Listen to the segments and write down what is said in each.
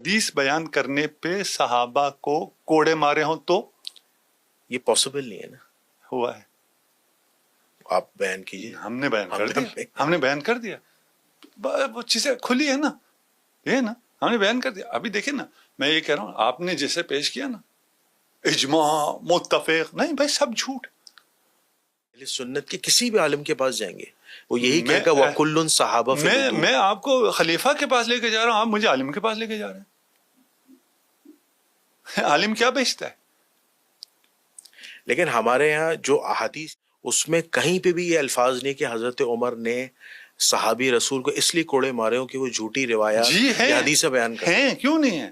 حدیث بیان کرنے پہ صحابہ کو کوڑے مارے ہوں تو یہ پاسبل نہیں ہے نا. ہوا ہے. آپ بیان کیجیے. ہم نے بیان کر دیا. وہ چیزیں کھلی ہے نا، یہ نا ہم نے بیان کر دیا. ابھی دیکھیں نا، میں یہ کہہ رہا ہوں آپ نے جیسے پیش کیا نا اجماع متفق، نہیں بھائی سب جھوٹ. اہل سنت کے کسی بھی عالم کے پاس جائیں گے وہ یہی کہے گا وَكُلٌ صحابہ فی الوجود. میں آپ کو خلیفہ کے پاس لے کے جا رہا ہوں، آپ مجھے عالم کے پاس لے کے جا رہے ہیں. عالم کیا بیچتا ہے؟ لیکن ہمارے یہاں جو احادیث اس میں کہیں پہ بھی یہ الفاظ نہیں کہ حضرت عمر نے صحابی رسول کو اس لیے کوڑے مارے ہوں کہ وہ جھوٹی روایات یا حدیث بیان کرتے ہیں. کیوں نہیں ہے؟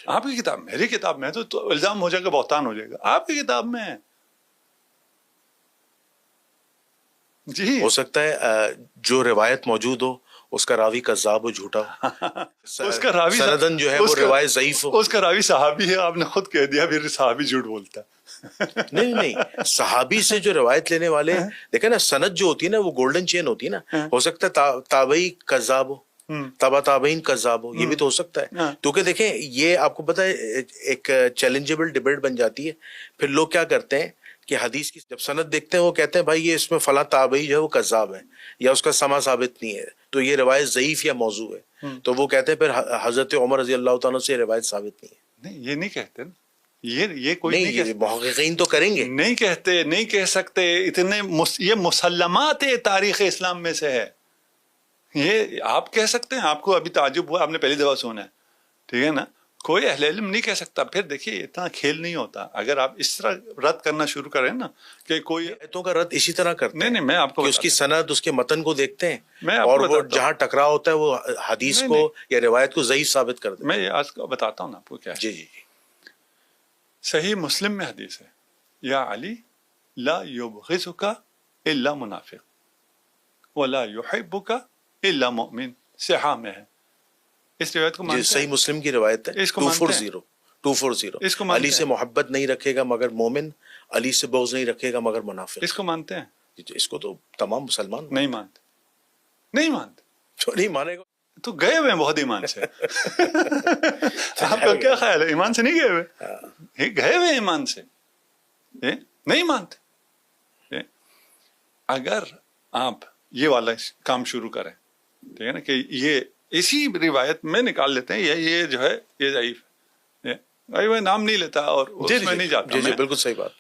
آپ کی کتاب، میری کتاب میں تو الزام ہو جائے گا، بہتان ہو جائے گا. آپ کی کتاب میں ہے. جی ہو سکتا ہے جو روایت موجود ہو اس کا راوی کذاب و جھوٹا ہو، اس کا راوی سندن جو ہے وہ روایت ضعیف ہو. اس کا راوی صحابی ہے، آپ نے خود کہہ دیا پھر صحابی جھوٹ بولتا ہے. نہیں صحابی سے جو روایت لینے والے دیکھیں نا، سند جو ہوتی ہے نا وہ گولڈن چین ہوتی ہے نا. ہو سکتا ہے تابعی کذاب ہو، تابع تابعین کذاب ہو، یہ بھی تو ہو سکتا ہے. کیونکہ دیکھیں یہ آپ کو پتہ ہے ایک چیلنجیبل ڈیبیٹ بن جاتی ہے. پھر لوگ کیا کرتے ہیں کہ حدیث کی جب سند دیکھتے ہیں وہ کہتے ہیں بھائی یہ اس میں فلاں تابعی جو ہے وہ کذاب ہے یا اس کا سما ثابت نہیں ہے تو یہ روایت ضعیف یا موضوع ہے. تو وہ کہتے ہیں پھر حضرت عمر رضی اللہ تعالیٰ سے یہ روایت ثابت نہیں ہے. نہیں یہ نہیں کہتے نا، یہ کوئی نہیں یہ محققین تو کریں گے. نہیں کہتے، نہیں کہہ سکتے. اتنے یہ مسلمات تاریخ اسلام میں سے ہے. یہ آپ کہہ سکتے ہیں، آپ کو ابھی تعجب ہوا، آپ نے پہلی دفعہ سنا ہے، ٹھیک ہے نا. کوئی اہل علم نہیں کہہ سکتا. پھر دیکھیے اتنا کھیل نہیں ہوتا. اگر آپ اس طرح رد کرنا شروع کریں نا کہ کوئی آیتوں کا رد اسی طرح کرتے ہیں. نہیں میں آپ کو اس کی سند اس کے متن کو دیکھتے ہیں آپ اور کو وہ جہاں ٹکراؤ ہوتا ہے وہ حدیث کو یا روایت کو ضعیف ثابت کر دیتے ہیں. میں یہ آج بتاتا ہوں نا آپ کو کیا ہے. جی جی جی صحیح مسلم میں حدیث ہے، یا علی لا یبغضک الا منافق ولا یحبک الا مؤمن. صحاح میں ہے. اس روایت کو مانتے ہیں؟ صحیح مسلم کی روایت ہے 240 علی سے محبت نہیں رکھے گا مگر مومن، علی سے بغض نہیں رکھے گا مگر منافق. اس کو مانتے ہیں؟ اس کو تو تمام مسلمان نہیں مانتے. جو نہیں مانے گا تو گئے ہوئے ہیں بہت ایمان سے. آپ کا کیا خیال ہے؟ ایمان سے نہیں گئے ہوئے؟ گئے ہوئے ایمان سے نہیں مانتے. اگر آپ یہ والا کام شروع کریں، ٹھیک ہے نا، کہ یہ اسی روایت میں نکال لیتے ہیں یہ جو ہے یہ ضعیف ہے، میں نام نہیں لیتا اور اس میں نہیں جاتا. جی بالکل صحیح بات.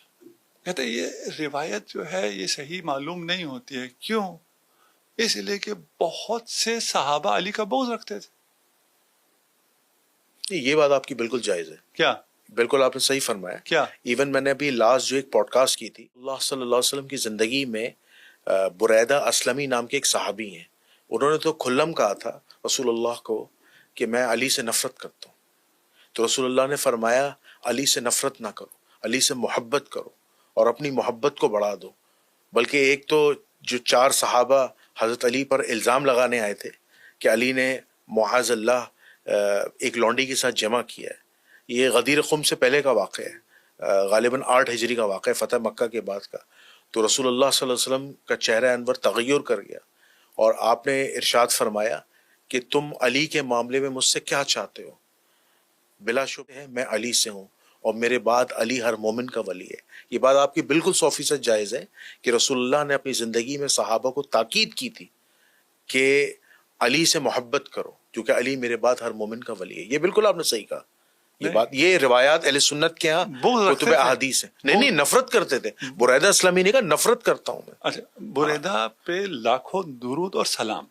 کہتے یہ روایت جو ہے یہ صحیح معلوم نہیں ہوتی ہے. کیوں؟ اس لیے کہ بہت سے صحابہ علی کا بغض رکھتے تھے. یہ بات آپ کی بالکل جائز ہے. کیا؟ بالکل آپ نے صحیح فرمایا. کیا؟ ایون میں نے ابھی لاسٹ جو ایک پوڈ کاسٹ کی تھی، اللہ صلی اللہ علیہ وسلم کی زندگی میں بریدہ اسلمی نام کے ایک صحابی ہیں، انہوں نے تو کھلم کہا تھا رسول اللہ کو کہ میں علی سے نفرت کرتا ہوں. تو رسول اللہ نے فرمایا علی سے نفرت نہ کرو، علی سے محبت کرو اور اپنی محبت کو بڑھا دو. بلکہ ایک تو جو 4 صحابہ حضرت علی پر الزام لگانے آئے تھے کہ علی نے معاذ اللہ ایک لونڈی کے ساتھ جمع کیا ہے، یہ غدیر خم سے پہلے کا واقعہ ہے، غالباً 8 ہجری کا واقعہ ہے، فتح مکہ کے بعد کا. تو رسول اللہ صلی اللہ علیہ وسلم کا چہرہ انور تغیر کر گیا اور آپ نے ارشاد فرمایا کہ تم علی کے معاملے میں مجھ سے کیا چاہتے ہو؟ بلا شبہ ہے میں علی سے ہوں اور میرے بعد علی ہر مومن کا ولی ہے. یہ بات آپ کی بالکل 100% جائز ہے کہ رسول اللہ نے اپنی زندگی میں صحابہ کو تاکید کی تھی کہ علی سے محبت کرو کیونکہ علی میرے بعد ہر مومن کا ولی ہے. یہ بالکل آپ نے صحیح کہا. یہ بات یہ روایات اہل سنت کے ہاں کتب احادیث ہیں. نہیں نفرت کرتے تھے. بریدہ اسلامی نے کہا نفرت کرتا ہوں میں. اچھا بریدہ پہ لاکھوں درود اور سلام،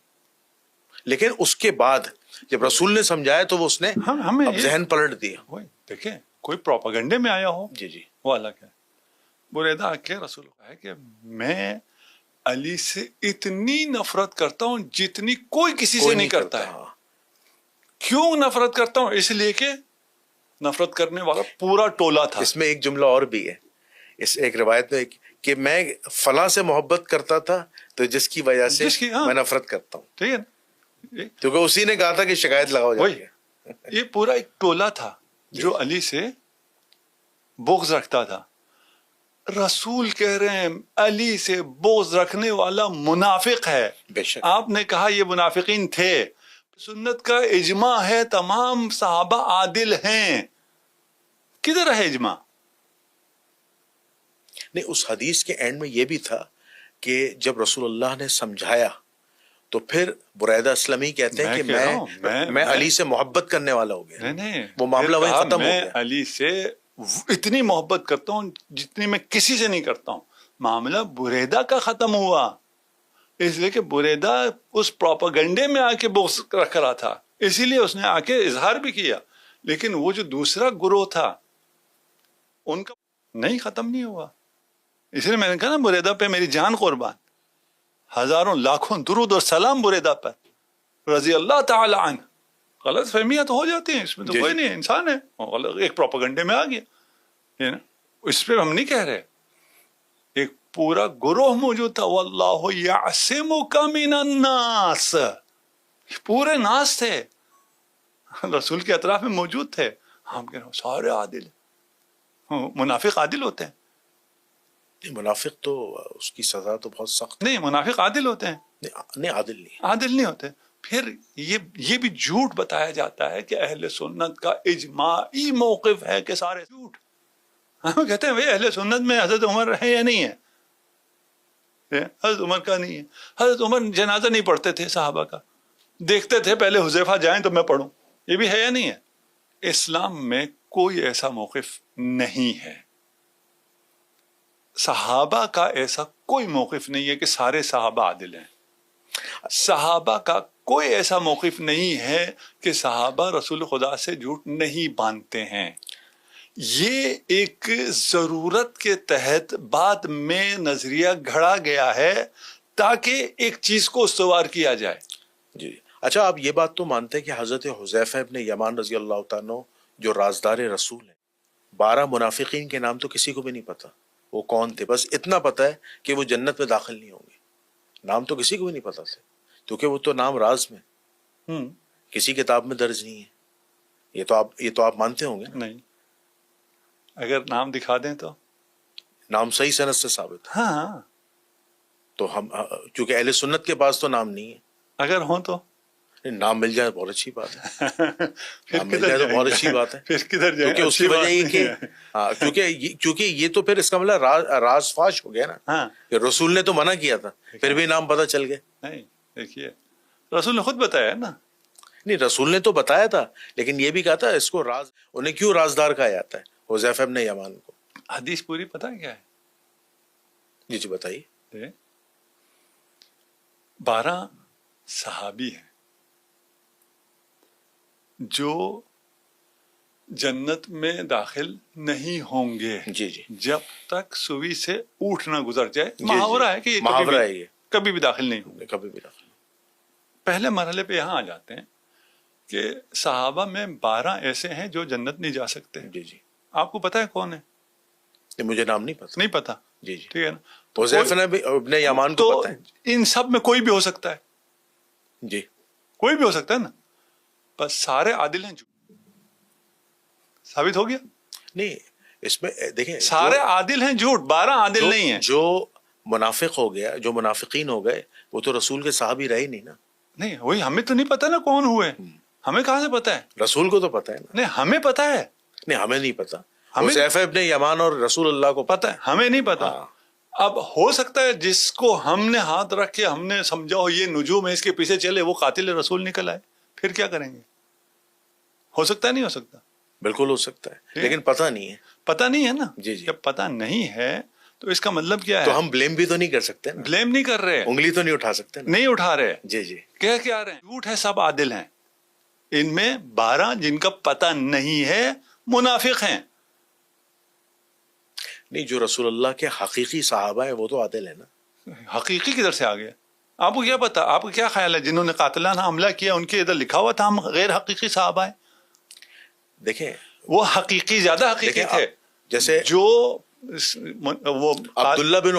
لیکن اس کے بعد جب رسول نے سمجھایا تو وہ اس نے اب ذہن پلٹ دیا. دیکھیں کوئی پروپیگنڈے میں آیا ہو جی وہ الگ ہے. بریدہ آ کے رسول کو کہا کہ میں علی سے اتنی نفرت کرتا ہوں جتنی کوئی کسی سے نہیں کرتا ہے. کیوں نفرت کرتا ہوں؟ اس لیے کہ نفرت کرنے والا پورا ٹولہ تھا. اس میں ایک جملہ اور بھی ہے اس ایک روایت میں کہ میں فلاں سے محبت کرتا تھا تو جس کی وجہ سے میں نفرت کرتا ہوں. ٹھیک ہے، کیونکہ اسی نے کہا تھا کہ شکایت لگاؤ جاتی ہے. یہ پورا ایک ٹولہ تھا جو علی سے بغض رکھتا تھا. رسول کہہ رہے ہیں علی سے بغض رکھنے والا منافق ہے. بے شک آپ نے کہا یہ منافقین تھے. سنت کا اجماع ہے تمام صحابہ عادل ہیں. کدھر ہے اجماع؟ نہیں، اس حدیث کے اینڈ میں یہ بھی تھا کہ جب رسول اللہ نے سمجھایا تو پھر بریدہ اسلمی کہتے ہیں کہ میں علی سے محبت کرنے والا ہو گیا. نہیں، وہ معاملہ وہی ختم ہو میں گیا. علی سے اتنی محبت کرتا ہوں جتنی میں کسی سے نہیں کرتا ہوں. معاملہ بریدہ کا ختم ہوا اس لیے کہ بریدہ اس پروپیگنڈے میں آ کے بغض رکھ رہا تھا، اسی لیے اس نے آ کے اظہار بھی کیا. لیکن وہ جو دوسرا گروہ تھا ان کا نہیں ختم نہیں ہوا. اس لیے میں نے کہا نا بریدہ پہ میری جان قربان، ہزاروں لاکھوں درود اور سلام بریدہ پر رضی اللہ تعالی عنہ. غلط فہمیاں تو ہو جاتی ہیں، اس میں تو کوئی نہیں، انسان ہے، ایک پروپیگنڈے میں آ گیا. اس پہ ہم نہیں کہہ رہے. ایک پورا گروہ موجود تھا، واللہ یعصمک من الناس، پورے ناس تھے رسول کے اطراف میں موجود تھے. ہم کہہ رہے ہیں سارے عادل ہیں. منافق عادل ہوتے ہیں؟ منافق تو اس کی سزا تو بہت سخت. نہیں، منافق عادل ہوتے ہیں؟ نہیں، عادل نہیں، عادل نہیں ہوتے. پھر یہ بھی جھوٹ بتایا جاتا ہے کہ اہل سنت کا اجماعی موقف ہے کہ سارے جھوٹ. ہم کہتے ہیں بھائی اہل سنت میں حضرت عمر ہے یا نہیں ہے؟ حضرت عمر کا نہیں ہے. حضرت عمر جنازہ نہیں پڑھتے تھے صحابہ کا، دیکھتے تھے پہلے حذیفہ جائیں تو میں پڑھوں. یہ بھی ہے یا نہیں ہے؟ اسلام میں کوئی ایسا موقف نہیں ہے. صحابہ کا ایسا کوئی موقف نہیں ہے کہ سارے صحابہ عادل ہیں. صحابہ کا کوئی ایسا موقف نہیں ہے کہ صحابہ رسول خدا سے جھوٹ نہیں باندھتے ہیں. یہ ایک ضرورت کے تحت بعد میں نظریہ گھڑا گیا ہے تاکہ ایک چیز کو استوار کیا جائے. جی اچھا، آپ یہ بات تو مانتے ہیں کہ حضرت حذیفہ ابن یمان رضی اللہ تعالیٰ عنہ جو رازدار رسول ہیں، 12 منافقین کے نام تو کسی کو بھی نہیں پتا وہ کون تھے. بس اتنا پتا ہے کہ وہ جنت میں داخل نہیں ہوں گے. نام تو کسی کو بھی نہیں پتا تھے کیونکہ وہ تو نام راز میں کسی کتاب میں درج نہیں ہے. یہ تو آپ مانتے ہوں گے. نہیں، اگر نام دکھا دیں تو نام صحیح سند سے ثابت. ہاں، تو ہم کیونکہ اہل سنت کے پاس تو نام نہیں ہے. اگر ہوں تو نام مل جائے بہت اچھی بات ہے. پھر نام مل جائے تو بہت اچھی بات ہے. پھر کدھر جائیں؟ کیونکہ اس کی وجہ یہ کہ کیونکہ یہ تو پھر اس کا مطلب راز فاش ہو گیا نا. ہاں، کہ رسول نے تو منع کیا تھا پھر بھی نام پتہ چل گئے. نہیں، دیکھیے رسول نے خود بتایا نا. نہیں، رسول نے تو بتایا تھا لیکن یہ بھی کہا تھا اس کو راز، انہیں کیوں رازدار کہا جاتا ہے حذیفہ ابن یمان کو. حدیث پوری پتہ کیا ہے؟ جی بتائیے. 12 صحابی ہیں جو جنت میں داخل نہیں ہوں گے جی جب تک سوئی سے اونٹ نہ گزر جائے. محاورہ ہے کہ یہ کبھی بھی داخل نہیں ہوں گے. کبھی بھی داخل. پہلے مرحلے پہ یہاں آ جاتے ہیں کہ صحابہ میں 12 ایسے ہیں جو جنت نہیں جا سکتے. جی آپ کو پتا ہے کون ہے؟ مجھے نام نہیں پتا. نہیں پتا. جی ٹھیک ہے نا. حذیفہ ابن یمان کو پتا ہے. ان سب میں کوئی بھی ہو سکتا ہے. جی کوئی بھی ہو سکتا ہے نا. بس سارے عادل ہیں. ثابت ہو گیا. نہیں، اس میں دیکھیں سارے عادل ہیں جھوٹ، 12 عادل نہیں ہیں. جو منافق ہو گیا، جو منافقین ہو گئے وہ تو رسول کے صحابی رہے نہیں نا. نہیں، وہی ہمیں تو نہیں پتا نا کون ہوئے. ہمیں کہاں سے پتا ہے؟ رسول کو تو پتا ہے نا. نہیں، ہمیں پتا ہے. نہیں، ہمیں نہیں پتا. حذیفہ ابن یمان اور رسول اللہ کو پتا ہے، ہمیں نہیں پتا. اب ہو سکتا ہے جس کو ہم نے ہاتھ رکھ کے ہم نے سمجھا ہو یہ نجوم ہے اس کے پیچھے چلے، وہ قاتل رسول نکل آئے، پھر کیا کریں گے؟ ہو سکتا ہے نہیں ہو سکتا؟ بالکل ہو سکتا ہے لیکن پتہ نہیں ہے. پتہ نہیں ہے نا. جی جب پتہ نہیں ہے تو اس کا مطلب کیا ہے؟ تو ہم بلیم بھی تو نہیں کر سکتے نا. بلیم نہیں کر رہے، انگلی تو نہیں اٹھا سکتے نا. نہیں اٹھا رہے. جی کہہ کیا رہے ہیں؟ جھوٹ ہے، سب عادل ہیں. ان میں 12 جن کا پتہ نہیں ہے منافق ہیں. نہیں، جو رسول اللہ کے حقیقی صحابہ ہیں وہ تو عادل ہیں نا. حقیقی کدھر سے آ گیا؟ آپ کو کیا پتا؟ آپ کو کیا خیال ہے جنہوں نے قاتلانہ حملہ کیا ان کے ادھر لکھا ہوا تھا ہم غیر حقیقی صحابہ ہیں؟ دیکھیں وہ حقیقی زیادہ حقیقی تھے. جیسے جو وہ عبداللہ بن